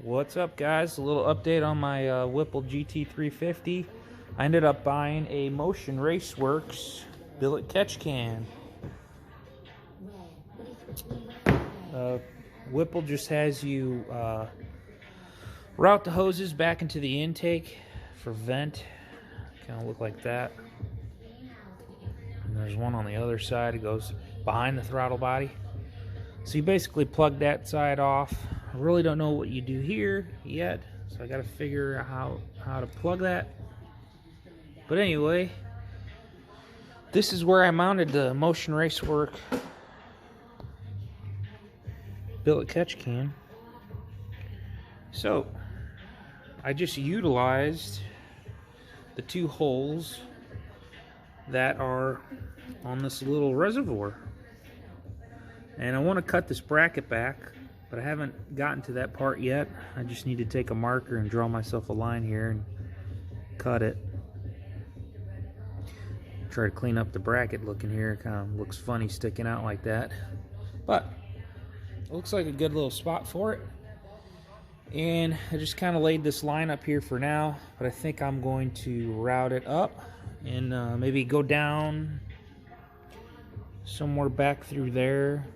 What's up, guys? A little update on my Whipple gt350. I ended up buying a Motion Raceworks Billet Catch can. Whipple just has you route the hoses back into the intake for vent. Kind of look like that. And there's one on the other side. It goes behind the throttle body. So you basically plug that side off. I really don't know what you do here yet, so I got to figure out how to plug that. But anyway, this is where I mounted the Motion Raceworks Billet Catch can. So I just utilized the two holes that are on this little reservoir. And I want to cut this bracket back, but I haven't gotten to that part yet. I just need to take a marker and draw myself a line here and cut it. Try to clean up the bracket looking here. It kind of looks funny sticking out like that. But it looks like a good little spot for it. And I just kind of laid this line up here for now, but I think I'm going to route it up and maybe go down somewhere back through there.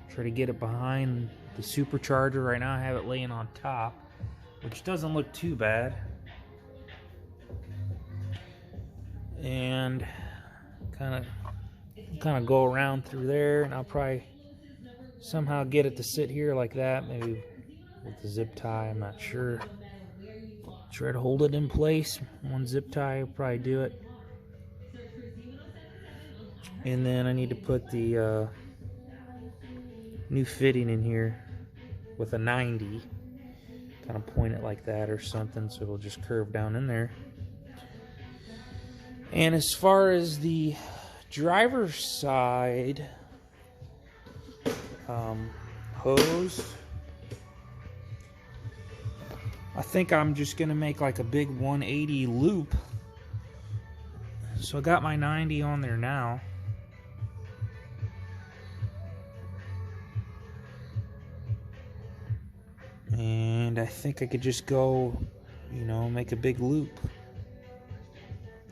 Try to get it behind the supercharger. Right now I have it laying on top, which doesn't look too bad. And kind of go around through there, and I'll probably somehow get it to sit here like that, maybe with the zip tie. I'm not sure. Try to hold it in place. One zip tie will probably do it. And then I need to put the new fitting in here with a 90. Kind of point it like that or something so it'll just curve down in there. And as far as the driver's side hose, I think I'm just gonna make like a big 180 loop. So I got my 90 on there now. And I think I could just go, make a big loop.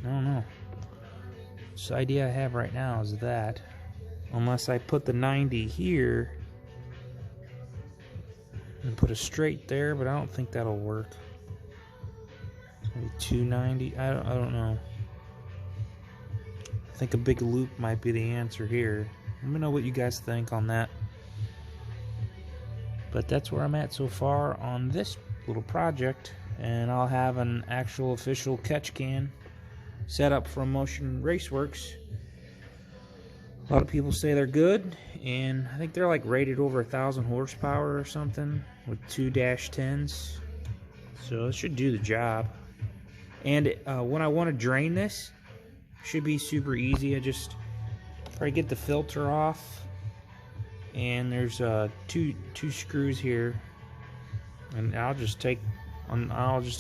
I don't know. This idea I have right now is that, unless I put the 90 here and put a straight there, but I don't think that'll work. Maybe 290. I don't know. I think a big loop might be the answer here. Let me know what you guys think on that. But that's where I'm at so far on this little project, and I'll have an actual official catch can set up from Motion Raceworks. A lot of people say they're good, and I think they're like rated over 1,000 horsepower or something with 2-10s, so it should do the job. And when I want to drain this, it should be super easy. I just try to get the filter off, and there's two screws here, and I'll just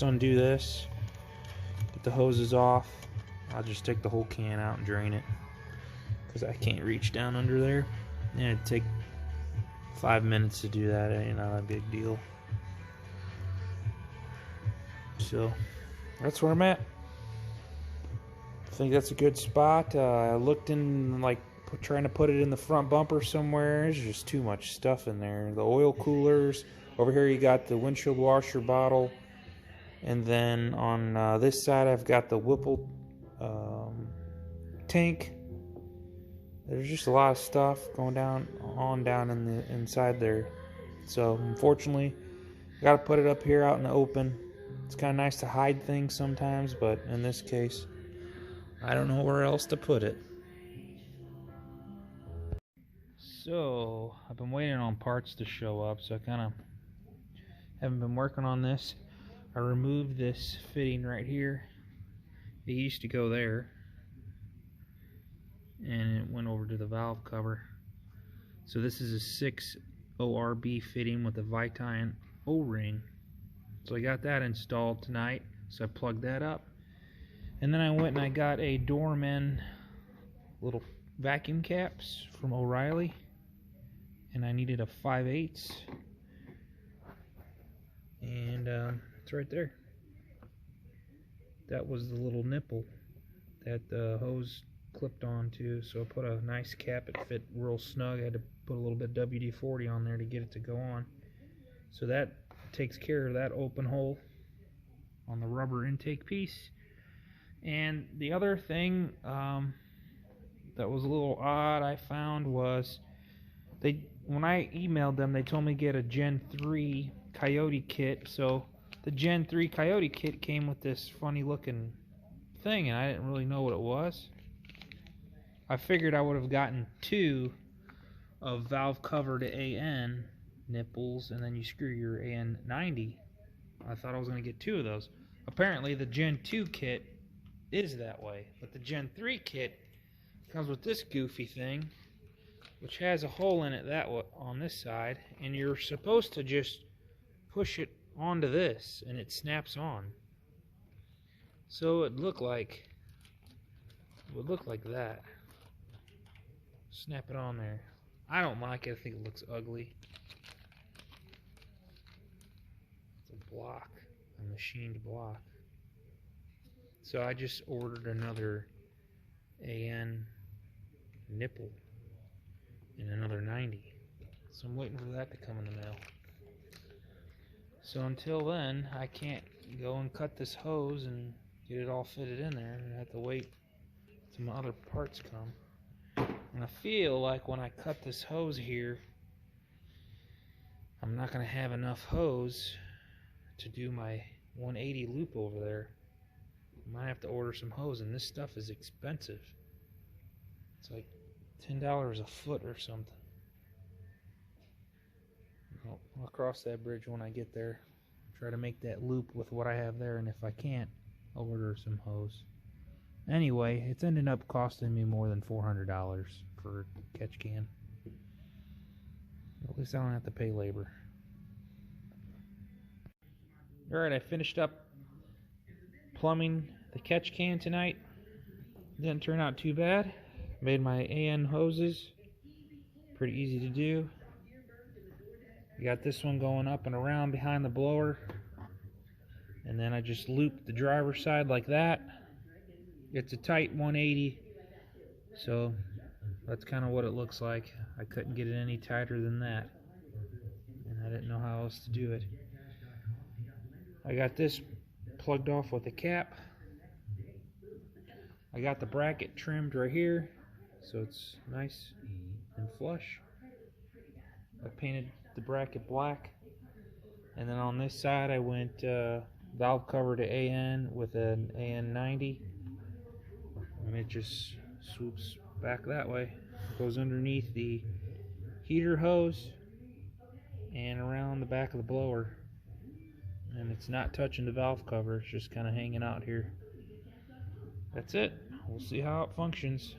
undo this, get the hoses off. I'll just take the whole can out and drain it, because I can't reach down under there. And it'd take 5 minutes to do that. Ain't not a big deal. So that's where I'm at. I think that's a good spot. I looked in, like, trying to put it in the front bumper somewhere. There's just too much stuff in there. The oil coolers. Over here you got the windshield washer bottle. And then on this side I've got the Whipple tank. There's just a lot of stuff going down in the inside there. So unfortunately, I gotta put it up here out in the open. It's kind of nice to hide things sometimes, but in this case, I don't know where else to put it. So I've been waiting on parts to show up, so I kind of haven't been working on this. I removed this fitting right here. It used to go there, and it went over to the valve cover. So this is a 6 ORB fitting with a Viton O-ring. So I got that installed tonight, so I plugged that up. And then I went and I got a Dorman little vacuum caps from O'Reilly, and I needed a 5/8. And and it's right there. That was the little nipple that the hose clipped onto, so I put a nice cap. It fit real snug. I had to put a little bit WD-40 on there to get it to go on. So that takes care of that open hole on the rubber intake piece. And the other thing that was a little odd I found was when I emailed them, they told me to get a Gen 3 Coyote kit. So the Gen 3 Coyote kit came with this funny looking thing, and I didn't really know what it was. I figured I would have gotten 2 of valve cover to AN nipples, and then you screw your AN90. I thought I was going to get 2 of those. Apparently the Gen 2 kit is that way, but the Gen 3 kit comes with this goofy thing, which has a hole in it on this side, and you're supposed to just push it onto this and it snaps on. So it would look like that. Snap it on there. I don't like it. I think it looks ugly. It's a block, a machined block. So I just ordered another AN nipple and another 90. So I'm waiting for that to come in the mail. So until then, I can't go and cut this hose and get it all fitted in there. I have to wait till my other parts come. And I feel like when I cut this hose here, I'm not going to have enough hose to do my 180 loop over there. I might have to order some hose, and this stuff is expensive. It's like $10 a foot or something. I'll cross that bridge when I get there. Try to make that loop with what I have there, and if I can't, I'll order some hose. Anyway, it's ended up costing me more than $400 for a catch can. At least I don't have to pay labor. Alright, I finished up plumbing the catch can tonight. Didn't turn out too bad. Made my AN hoses. Pretty easy to do. I got this one going up and around behind the blower. And then I just looped the driver's side like that. It's a tight 180. So that's kind of what it looks like. I couldn't get it any tighter than that. And I didn't know how else to do it. I got this plugged off with a cap. I got the bracket trimmed right here, so it's nice and flush. I painted the bracket black, and then on this side I went valve cover to AN with an AN90, and it just swoops back that way. It goes underneath the heater hose and around the back of the blower, and it's not touching the valve cover. It's just kind of hanging out here. That's it. We'll see how it functions.